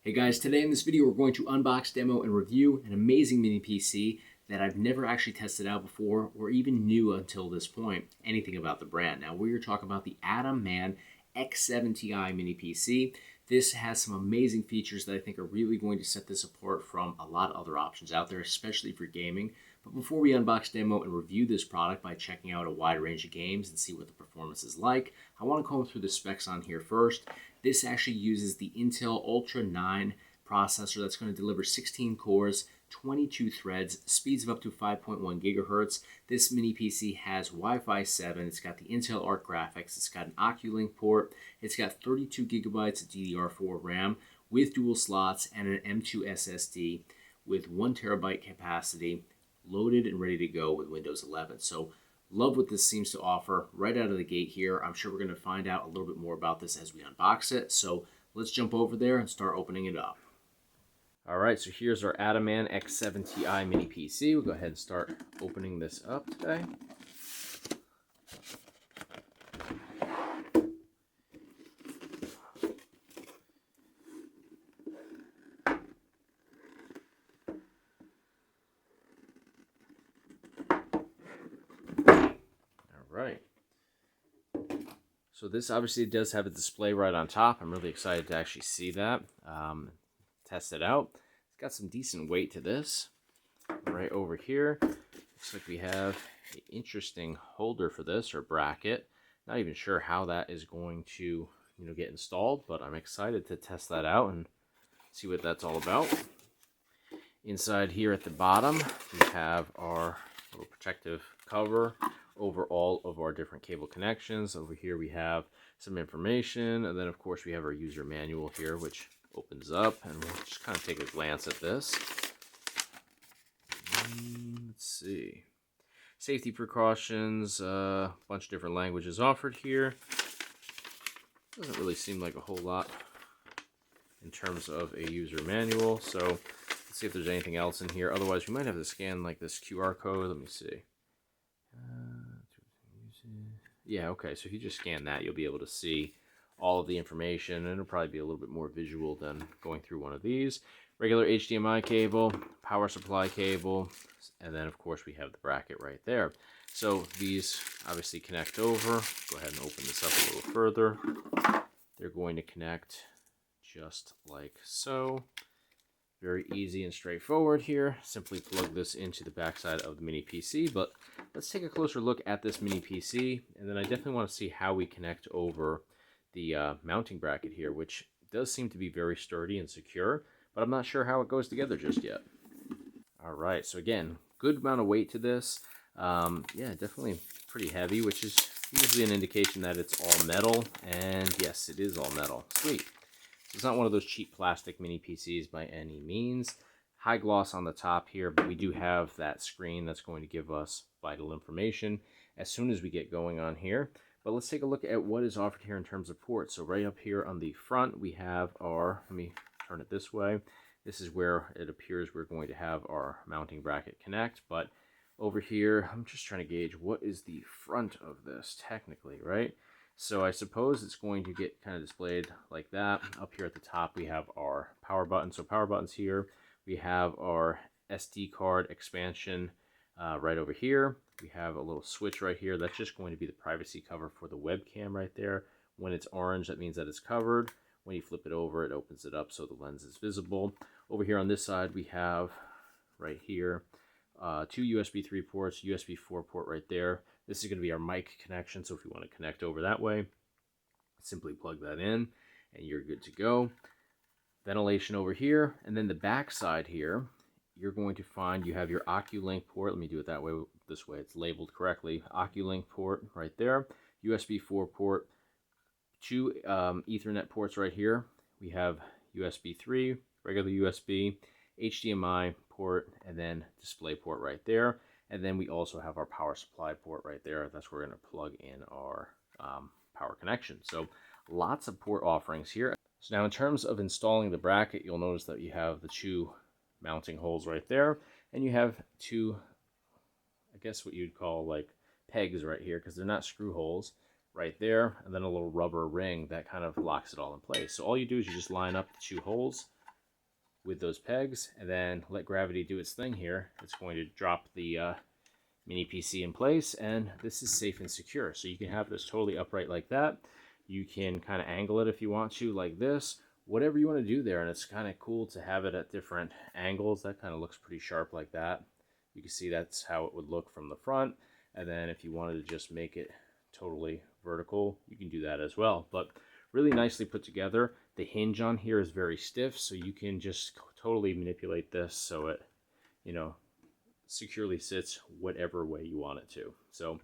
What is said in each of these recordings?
Hey guys, today in this video we're going to unbox, demo, and review an amazing mini PC that I've never actually tested out before or even knew until this point anything about the brand. Now we're talking about the AtomMan X7 Ti mini PC. This has some amazing features that I think are really going to set this apart from a lot of other options out there, especially for gaming. But before we unbox, demo, and review this product by checking out a wide range of games and see what the performance is like, I want to comb through the specs on here first. This actually uses the Intel Ultra 9 processor that's going to deliver 16 cores, 22 threads, speeds of up to 5.1 gigahertz. This mini PC has Wi-Fi 7. It's got the Intel Arc graphics. It's got an Oculink port. It's got 32 gigabytes of DDR4 RAM with dual slots and an M2 SSD with 1 terabyte capacity, loaded and ready to go with Windows 11. So love what this seems to offer right out of the gate here. I'm sure we're going to find out a little bit more about this as we unbox it. So let's jump over there and start opening it up. All right, so here's our AtomMan X7 Ti mini PC. We'll go ahead and start opening this up today. Right. So this obviously does have a display right on top. I'm really excited to actually see that, test it out. It's got some decent weight to this. Right over here, looks like we have an interesting holder for this, or bracket. Not even sure how that is going to, get installed, but I'm excited to test that out and see what that's all about. Inside here at the bottom, we have our little protective cover over all of our different cable connections. Over here we have some information, and then of course we have our user manual here, which opens up, and we'll just kind of take a glance at this. Let's see. Safety precautions, a bunch of different languages offered here. Doesn't really seem like a whole lot in terms of a user manual, so let's see if there's anything else in here. Otherwise we might have to scan like this QR code. Let me see. Yeah, okay, so if you just scan that, you'll be able to see all of the information, and it'll probably be a little bit more visual than going through one of these. Regular HDMI cable, power supply cable, and then of course we have the bracket right there. So these obviously connect over. Go ahead and open this up a little further. They're going to connect just like so. Very easy and straightforward here. Simply plug this into the backside of the mini PC, but let's take a closer look at this mini PC, and then I definitely want to see how we connect over the mounting bracket here, which does seem to be very sturdy and secure, but I'm not sure how it goes together just yet. All right, so again, good amount of weight to this. Yeah, definitely pretty heavy, which is usually an indication that it's all metal, and yes, it is all metal. Sweet. It's not one of those cheap plastic mini PCs by any means. High gloss on the top here, but we do have that screen that's going to give us vital information as soon as we get going on here. But let's take a look at what is offered here in terms of ports. So right up here on the front, we have our, let me turn it this way. This is where it appears we're going to have our mounting bracket connect. But over here, I'm just trying to gauge what is the front of this technically, right? So I suppose it's going to get kind of displayed like that. Up here at the top, we have our power button. So power buttons here. We have our SD card expansion right over here. We have a little switch right here. That's just going to be the privacy cover for the webcam right there. When it's orange, that means that it's covered. When you flip it over, it opens it up so the lens is visible. Over here on this side, we have right here 2 USB 3 ports, USB 4 port right there. This is going to be our mic connection, so if you want to connect over that way, simply plug that in and you're good to go. Ventilation over here, and then the back side here, you're going to find you have your Oculink port. Let me do it that way, this way it's labeled correctly. Oculink port right there, USB 4 port, 2 Ethernet ports right here. We have USB 3, regular USB, HDMI port, and then display port right there. And then we also have our power supply port right there. That's where we're going to plug in our power connection. So lots of port offerings here. So now in terms of installing the bracket, you'll notice that you have the 2 mounting holes right there. And you have 2, I guess what you'd call like pegs right here, because they're not screw holes. right there, and then a little rubber ring that kind of locks it all in place. So all you do is you just line up the two holes with those pegs, and then let gravity do its thing here. It's going to drop the mini PC in place, and this is safe and secure. So you can have this totally upright like that. You can kind of angle it if you want to, like this, whatever you want to do there. And it's kind of cool to have it at different angles. That kind of looks pretty sharp like that. You can see that's how it would look from the front. And then if you wanted to just make it totally vertical, you can do that as well. But really nicely put together. The hinge on here is very stiff, so you can just totally manipulate this so it, you know, securely sits whatever way you want it to. So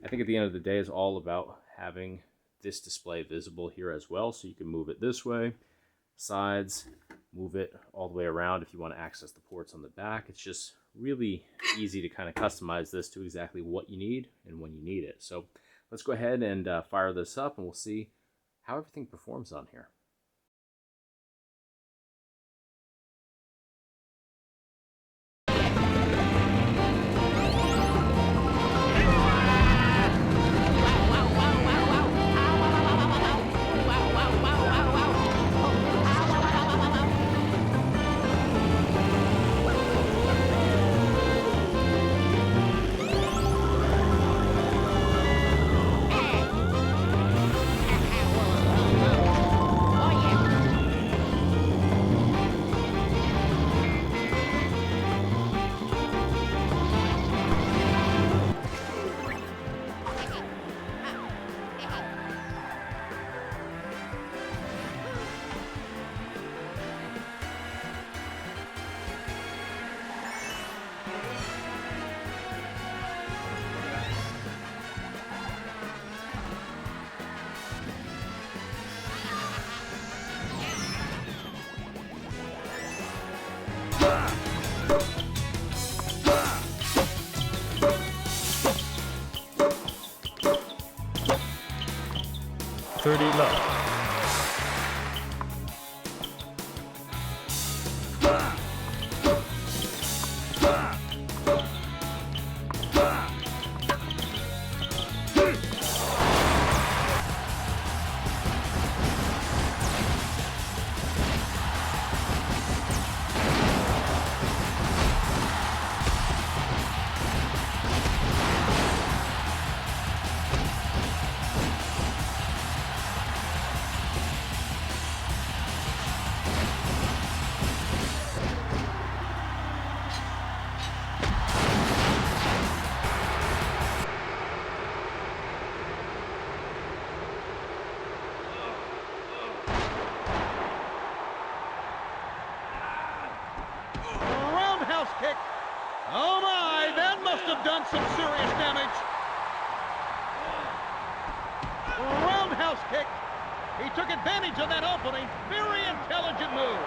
I think at the end of the day, it's all about having this display visible here as well. So you can move it this way, sides, move it all the way around if you want to access the ports on the back. It's just really easy to kind of customize this to exactly what you need and when you need it. So let's go ahead and fire this up, and we'll see how everything performs on here. Left. Kick. Oh my, that must have done some serious damage. Roundhouse kick. He took advantage of that opening. Very intelligent move.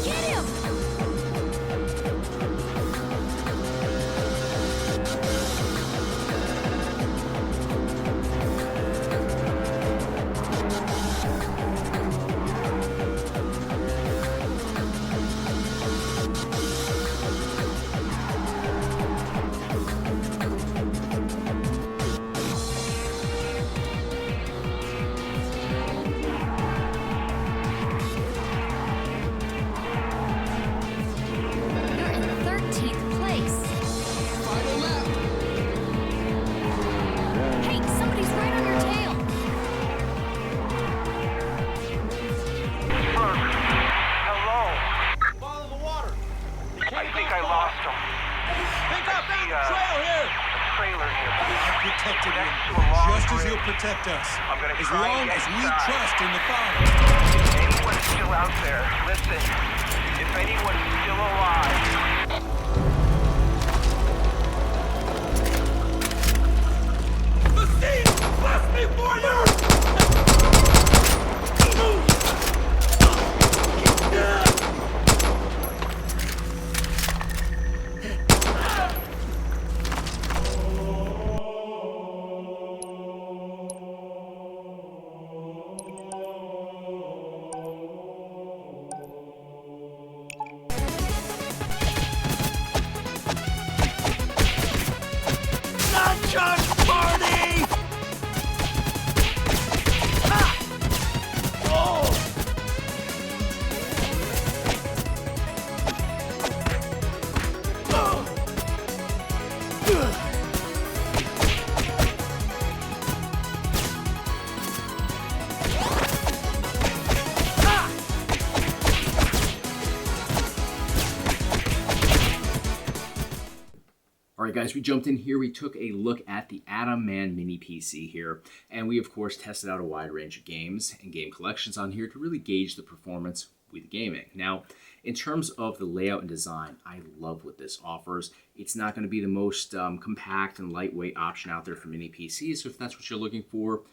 Get him! Just as you'll protect us, as long as we trust in the Father. If anyone's still out there, listen. If anyone's still alive. The sea! Bless me for you! Alright guys, we jumped in here, we took a look at the AtomMan mini PC here, and we of course tested out a wide range of games and game collections on here to really gauge the performance with gaming. Now, in terms of the layout and design, I love what this offers. It's not going to be the most compact and lightweight option out there for mini PCs, so if that's what you're looking for,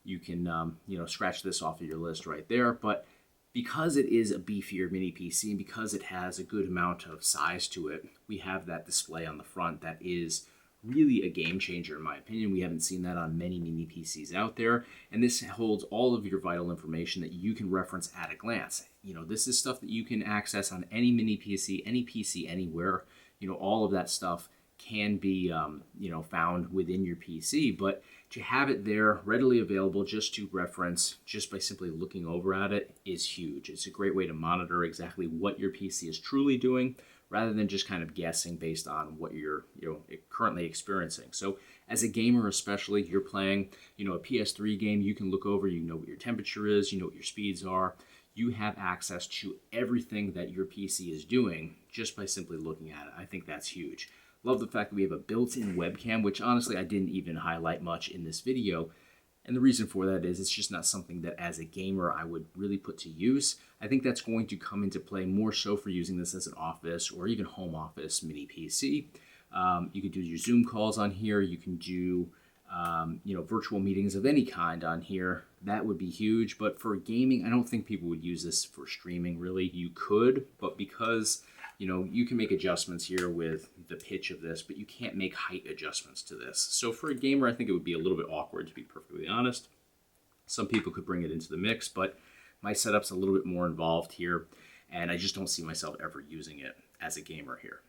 you can scratch this off of your list right there. But because it is a beefier mini PC and because it has a good amount of size to it, we have that display on the front that is really a game changer in my opinion. We haven't seen that on many mini PCs out there, and this holds all of your vital information that you can reference at a glance. This is stuff that you can access on any mini PC, any PC anywhere. All of that stuff can be found within your PC, but to have it there readily available just to reference just by simply looking over at it is huge. It's a great way to monitor exactly what your PC is truly doing rather than just kind of guessing based on what you're currently experiencing. So as a gamer especially, you're playing a PS3 game, you can look over, you know what your temperature is, you know what your speeds are. You have access to everything that your PC is doing just by simply looking at it. I think that's huge. Love the fact that we have a built-in webcam, which honestly I didn't even highlight much in this video. And the reason for that is it's just not something that as a gamer I would really put to use. I think that's going to come into play more so for using this as an office or even home office mini PC. You can do your Zoom calls on here. You can do virtual meetings of any kind on here. That would be huge. But for gaming, I don't think people would use this for streaming really. You could, but because you can make adjustments here with the pitch of this, but you can't make height adjustments to this. So for a gamer, I think it would be a little bit awkward, to be perfectly honest. Some people could bring it into the mix, but my setup's a little bit more involved here, and I just don't see myself ever using it as a gamer here.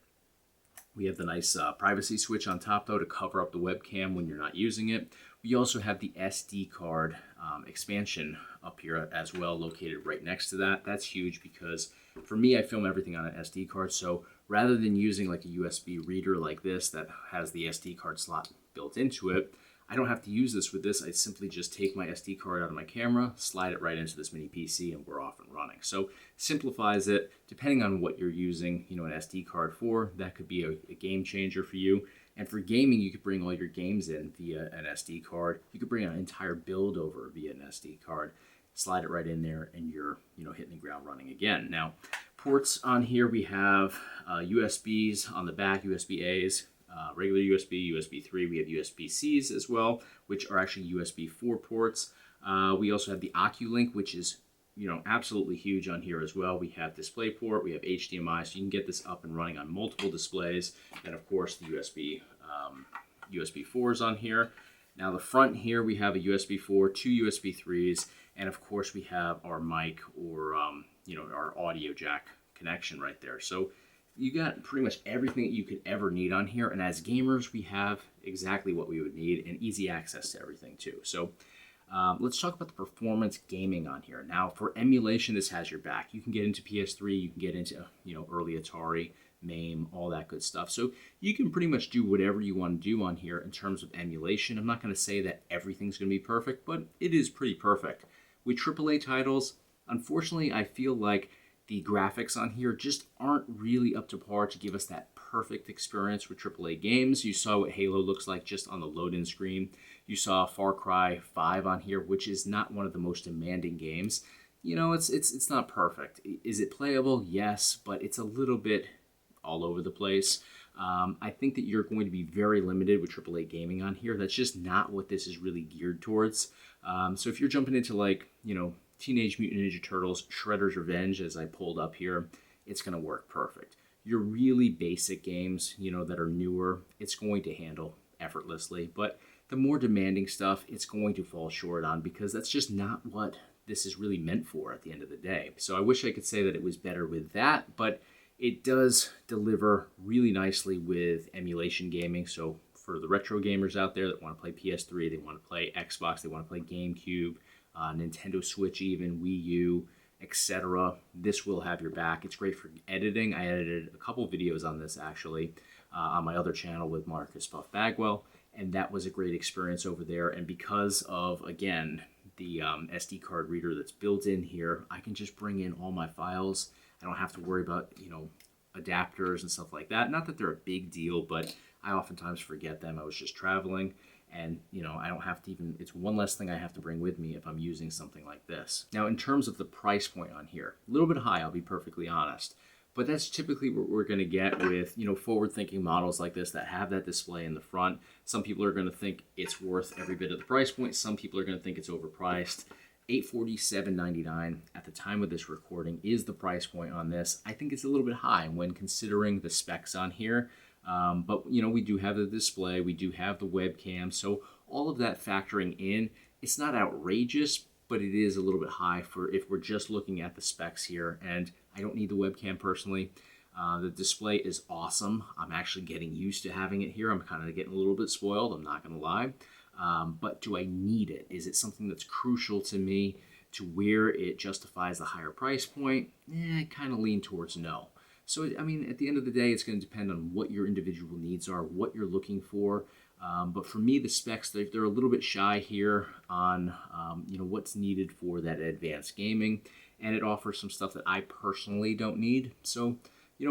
We have the nice privacy switch on top, though, to cover up the webcam when you're not using it. We also have the SD card expansion up here as well, located right next to that. That's huge because for me, I film everything on an SD card. So rather than using like a USB reader like this that has the SD card slot built into it, I don't have to use this with this. I simply just take my SD card out of my camera, slide it right into this mini PC, and we're off and running. So simplifies it. Depending on what you're using, an SD card for, that could be a game changer for you. And for gaming, you could bring all your games in via an SD card. You could bring an entire build over via an SD card, slide it right in there, and you're hitting the ground running again. Now, ports on here, we have USBs on the back, USB-A's, regular USB, USB 3. We have USB-C's as well, which are actually USB 4 ports. We also have the Oculink, which is absolutely huge on here as well. We have DisplayPort, we have HDMI, so you can get this up and running on multiple displays. And of course, the USB 4s on here. Now the front here, we have a USB 4, two USB 3s, and of course we have our mic or our audio jack connection right there. So you got pretty much everything that you could ever need on here, and as gamers, we have exactly what we would need and easy access to everything too. So let's talk about the performance gaming on here. Now, for emulation, this has your back. You can get into PS3, you can get into early Atari, MAME, all that good stuff. So you can pretty much do whatever you want to do on here in terms of emulation. I'm not going to say that everything's going to be perfect, but it is pretty perfect. With AAA titles, unfortunately, I feel like the graphics on here just aren't really up to par to give us that perfect experience with AAA games. You saw what Halo looks like just on the load-in screen. You saw Far Cry 5 on here, which is not one of the most demanding games. It's not perfect. Is it playable? Yes, but it's a little bit all over the place. I think that you're going to be very limited with AAA gaming on here. That's just not what this is really geared towards. So if you're jumping into Teenage Mutant Ninja Turtles, Shredder's Revenge, as I pulled up here, it's going to work perfect. Your really basic games, that are newer, it's going to handle effortlessly. But the more demanding stuff, it's going to fall short on because that's just not what this is really meant for at the end of the day. So I wish I could say that it was better with that, but it does deliver really nicely with emulation gaming. So for the retro gamers out there that want to play PS3, they want to play Xbox, they want to play GameCube, Nintendo Switch even, Wii U, etc. This will have your back. It's great for editing. I edited a couple videos on this actually on my other channel with Marcus Puff Bagwell, and that was a great experience over there. And because of, again, the SD card reader that's built in here, I can just bring in all my files. I don't have to worry about, adapters and stuff like that. Not that they're a big deal, but I oftentimes forget them. I was just traveling, and I don't have to even, it's one less thing I have to bring with me if I'm using something like this. Now, in terms of the price point on here, a little bit high, I'll be perfectly honest, but that's typically what we're going to get with forward-thinking models like this that have that display in the front. Some people are going to think it's worth every bit of the price point. Some people are going to think it's overpriced. $847.99 at the time of this recording is the price point on this. I think it's a little bit high when considering the specs on here. But we do have the display, we do have the webcam, so all of that factoring in, it's not outrageous, but it is a little bit high for if we're just looking at the specs here. And I don't need the webcam personally. The display is awesome. I'm actually getting used to having it here. I'm kind of getting a little bit spoiled, I'm not going to lie. But do I need it? Is it something that's crucial to me to where it justifies the higher price point? I kind of lean towards no. So, I mean, at the end of the day, it's going to depend on what your individual needs are, what you're looking for. But for me, the specs, they're a little bit shy here on, what's needed for that advanced gaming. And it offers some stuff that I personally don't need. So,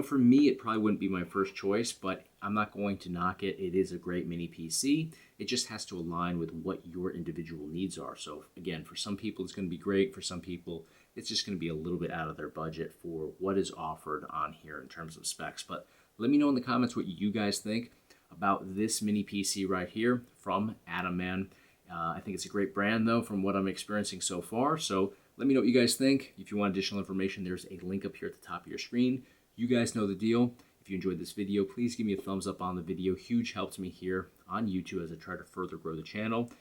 for me, it probably wouldn't be my first choice, but I'm not going to knock it. It is a great mini PC. It just has to align with what your individual needs are. So again, for some people, it's going to be great. For some people, it's just going to be a little bit out of their budget for what is offered on here in terms of specs. But let me know in the comments what you guys think about this mini PC right here from AtomMan. I think it's a great brand, though, from what I'm experiencing so far. So let me know what you guys think. If you want additional information, there's a link up here at the top of your screen. You guys know the deal. If you enjoyed this video, please give me a thumbs up on the video. Huge help to me here on YouTube as I try to further grow the channel.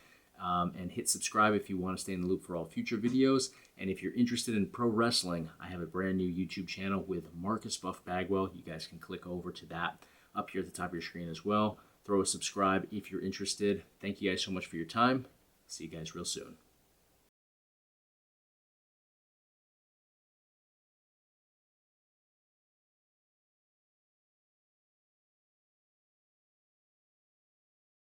And hit subscribe if you want to stay in the loop for all future videos. And if you're interested in pro wrestling, I have a brand new YouTube channel with Marcus Buff Bagwell. You guys can click over to that up here at the top of your screen as well. Throw a subscribe if you're interested. Thank you guys so much for your time. See you guys real soon.